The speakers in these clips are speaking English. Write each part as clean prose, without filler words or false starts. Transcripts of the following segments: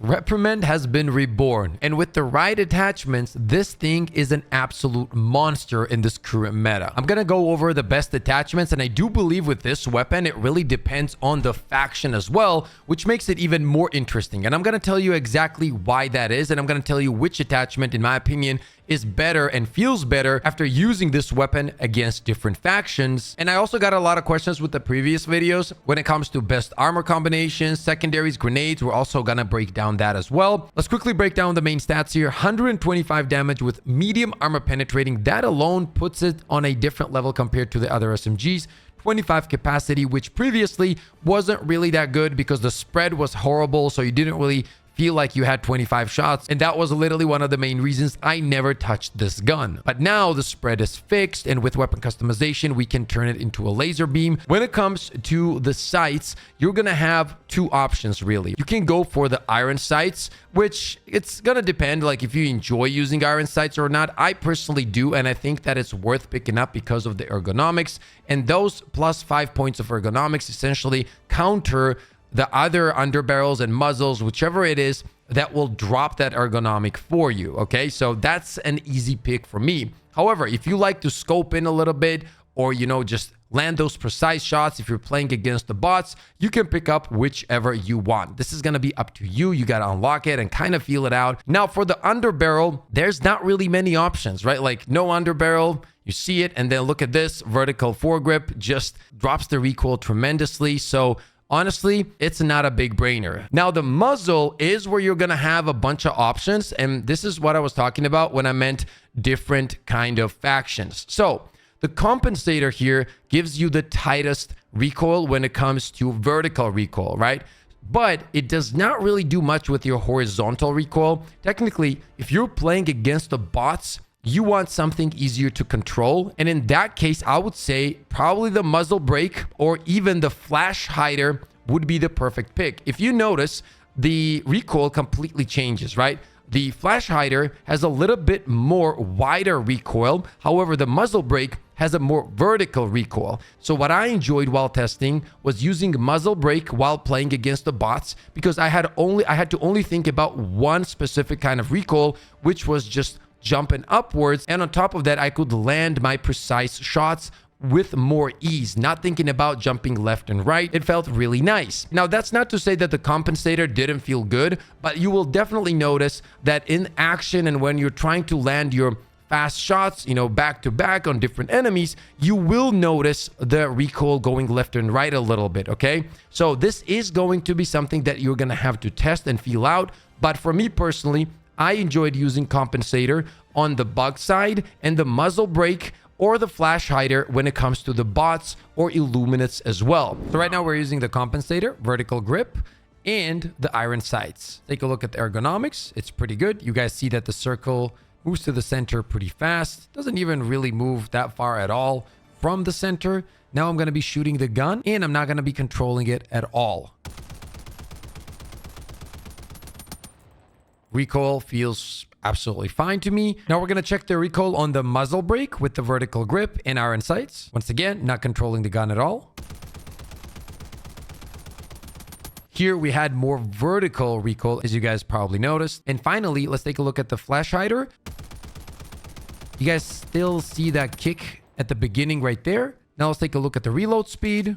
Reprimand has been reborn, and with the right attachments, this thing is an absolute monster in this current meta. I'm gonna go over the best attachments, and I do believe with this weapon, it really depends on the faction as well, which makes it even more interesting. And I'm gonna tell you exactly why that is, and I'm gonna tell you which attachment, in my opinion, is better and feels better after using this weapon against different factions. And I also got a lot of questions with the previous videos when it comes to best armor combinations, secondaries, grenades. We're also gonna break down that as well. Let's quickly break down the main stats here. 125 damage with medium armor penetrating. That alone puts it on a different level compared to the other SMGs. 25 capacity, which previously wasn't really that good because the spread was horrible, so you didn't really feel like you had 25 shots, and that was literally one of the main reasons I never touched this gun. But now the spread is fixed, and with weapon customization we can turn it into a laser beam. When it comes to the sights, you're gonna have two options really. You can go for the iron sights, which it's gonna depend like if you enjoy using iron sights or not. I personally do, and I think that it's worth picking up because of the ergonomics, and those plus 5 points of ergonomics essentially counter the other underbarrels and muzzles, whichever it is, that will drop that ergonomic for you. Okay, so that's an easy pick for me. However, if you like to scope in a little bit, or just land those precise shots, if you're playing against the bots, you can pick up whichever you want. This is going to be up to you. You got to unlock it and kind of feel it out. Now for the underbarrel, there's not really many options, right? Like no underbarrel, you see it, and then look at this vertical foregrip, just drops the recoil tremendously. So honestly, it's not a big brainer. Now, the muzzle is where you're going to have a bunch of options. And this is what I was talking about when I meant different kind of factions. So the compensator here gives you the tightest recoil when it comes to vertical recoil, right? But it does not really do much with your horizontal recoil. Technically, if you're playing against the bots, you want something easier to control. And in that case, I would say probably the muzzle brake or even the flash hider would be the perfect pick. If you notice, the recoil completely changes, right? The flash hider has a little bit more wider recoil. However, the muzzle brake has a more vertical recoil. So what I enjoyed while testing was using muzzle brake while playing against the bots, because I had to only think about one specific kind of recoil, which was just jumping upwards. And on top of that, I could land my precise shots with more ease, not thinking about jumping left and right. It felt really nice. Now, that's not to say that the compensator didn't feel good, but you will definitely notice that in action and when you're trying to land your fast shots, back to back on different enemies, you will notice the recoil going left and right a little bit, okay? So this is going to be something that you're gonna have to test and feel out. But for me personally, I enjoyed using compensator on the bug side and the muzzle brake or the flash hider when it comes to the bots or illuminates as well. So right now we're using the compensator, vertical grip, and the iron sights. Take a look at the ergonomics. It's pretty good. You guys see that the circle moves to the center pretty fast. Doesn't even really move that far at all from the center. Now I'm going to be shooting the gun, and I'm not going to be controlling it at all. Recoil feels absolutely fine to me. Now we're going to check the recoil on the muzzle brake with the vertical grip and iron sights. Once again, not controlling the gun at all. Here we had more vertical recoil, as you guys probably noticed. And finally, let's take a look at the flash hider. You guys still see that kick at the beginning right there. Now let's take a look at the reload speed.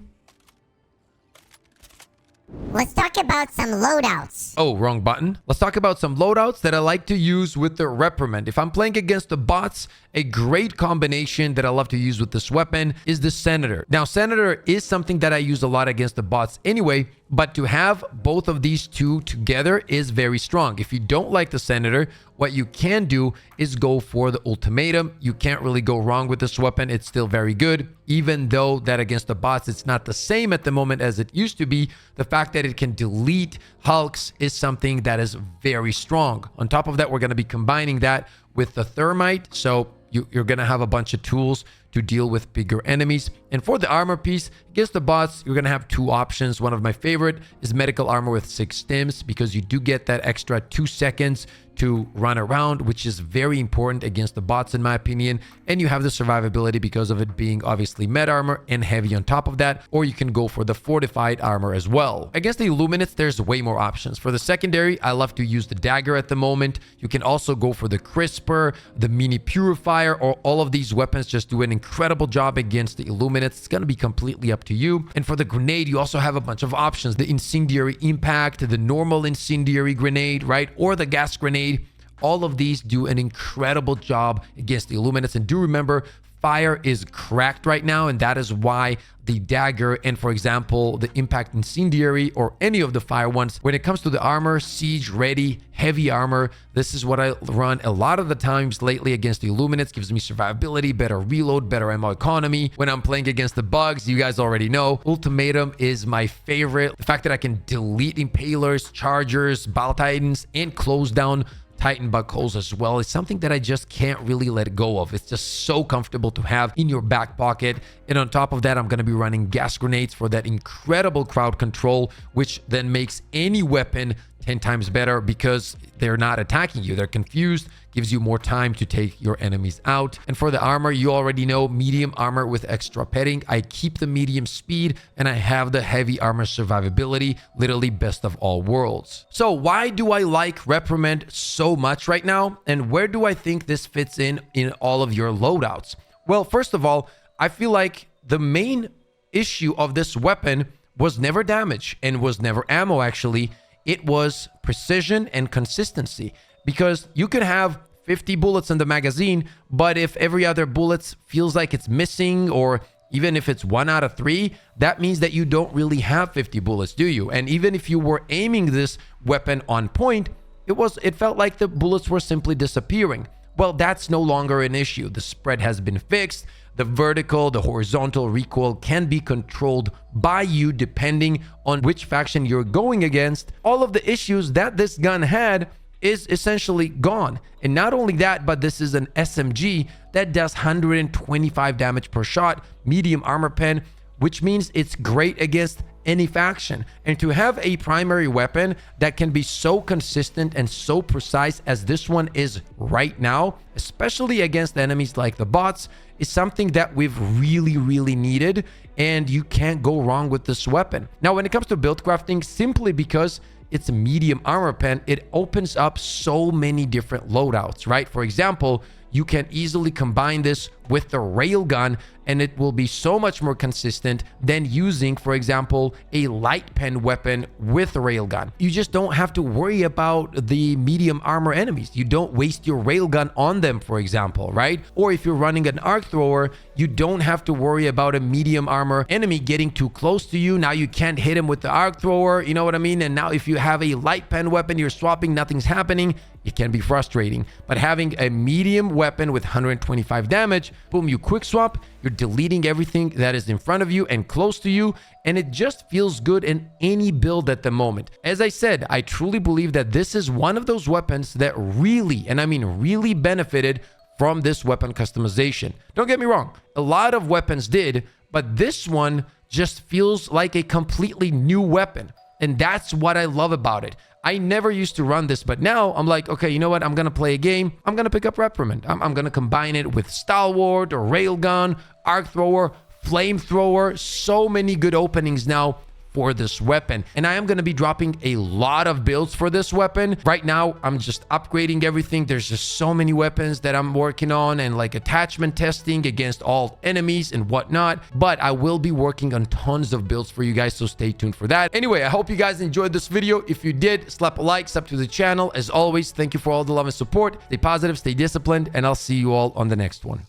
Let's talk about some loadouts. Oh, wrong button. Let's talk about some loadouts that I like to use with the Reprimand. If I'm playing against the bots, a great combination that I love to use with this weapon is the Senator. Now, Senator is something that I use a lot against the bots anyway, but to have both of these two together is very strong. If you don't like the Senator, what you can do is go for the ultimatum. You can't really go wrong with this weapon. It's still very good, even though that against the bots, it's not the same at the moment as it used to be. The fact that it can delete hulks is something that is very strong. On top of that, we're going to be combining that with the thermite. So you're going to have a bunch of tools to deal with bigger enemies. And for the armor piece, against the bots, you're going to have two options. One of my favorite is medical armor with 6 stims, because you do get that extra 2 seconds to run around, which is very important against the bots in my opinion. And you have the survivability because of it being obviously med armor and heavy on top of that, or you can go for the fortified armor as well. Against the illuminates, there's way more options. For the secondary, I love to use the dagger at the moment. You can also go for the crisper, the mini purifier, or all of these weapons just do an incredible job against the illuminates. It's going to be completely up to you. And for the grenade, you also have a bunch of options. The incendiary impact, the normal incendiary grenade, right? Or the gas grenade. All of these do an incredible job against the illuminates. And do remember, fire is cracked right now, and that is why the dagger and, for example, the impact incendiary or any of the fire ones, when it comes to the armor, siege ready, heavy armor, this is what I run a lot of the times lately against the illuminates. Gives me survivability, better reload, better ammo economy. When I'm playing against the bugs, you guys already know, ultimatum is my favorite. The fact that I can delete impalers, chargers, ball titans, and close down Titan bug holes as well is something that I just can't really let go of. It's just so comfortable to have in your back pocket. And on top of that, I'm going to be running gas grenades for that incredible crowd control, which then makes any weapon 10 times better because they're not attacking you. They're confused, gives you more time to take your enemies out. And for the armor, you already know, medium armor with extra petting. I keep the medium speed and I have the heavy armor survivability, literally best of all worlds. So why do I like Reprimand so much right now? And where do I think this fits in all of your loadouts? Well, first of all, I feel like the main issue of this weapon was never damage and was never ammo actually. It was precision and consistency, because you could have 50 bullets in the magazine, but if every other bullet feels like it's missing, or even if it's 1 out of 3, that means that you don't really have 50 bullets, do you? And even if you were aiming this weapon on point, it felt like the bullets were simply disappearing. Well, that's no longer an issue. The spread has been fixed. The vertical, the horizontal recoil can be controlled by you depending on which faction you're going against. All of the issues that this gun had is essentially gone. And not only that, but this is an SMG that does 125 damage per shot, medium armor pen, which means it's great against any faction. And to have a primary weapon that can be so consistent and so precise as this one is right now, especially against enemies like the bots, is something that we've really needed, and you can't go wrong with this weapon. Now, when it comes to build crafting, simply because it's a medium armor pen, it opens up so many different loadouts, right? For example, you can easily combine this with the railgun, and it will be so much more consistent than using, for example, a light pen weapon with a railgun. You just don't have to worry about the medium armor enemies. You don't waste your railgun on them, for example, right? Or if you're running an arc thrower, you don't have to worry about a medium armor enemy getting too close to you. Now you can't hit him with the arc thrower, you know what I mean? And now if you have a light pen weapon, you're swapping, nothing's happening. It can be frustrating. But having a medium weapon with 125 damage, boom, you quick swap, you're deleting everything that is in front of you and close to you, and it just feels good in any build at the moment. As I said, I truly believe that this is one of those weapons that really, and I mean really, benefited from this weapon customization. Don't get me wrong, a lot of weapons did, but this one just feels like a completely new weapon. And that's what I love about it. I never used to run this, but now I'm like, okay, you know what? I'm going to play a game. I'm going to pick up Reprimand. I'm going to combine it with Stalwart or Railgun, Arc Thrower, Flamethrower. So many good openings now for this weapon. And I am going to be dropping a lot of builds for this weapon. Right now, I'm just upgrading everything. There's just so many weapons that I'm working on, and like attachment testing against all enemies and whatnot. But I will be working on tons of builds for you guys, so stay tuned for that. Anyway, I hope you guys enjoyed this video. If you did, slap a like, sub to the channel. As always, thank you for all the love and support. Stay positive, stay disciplined, and I'll see you all on the next one.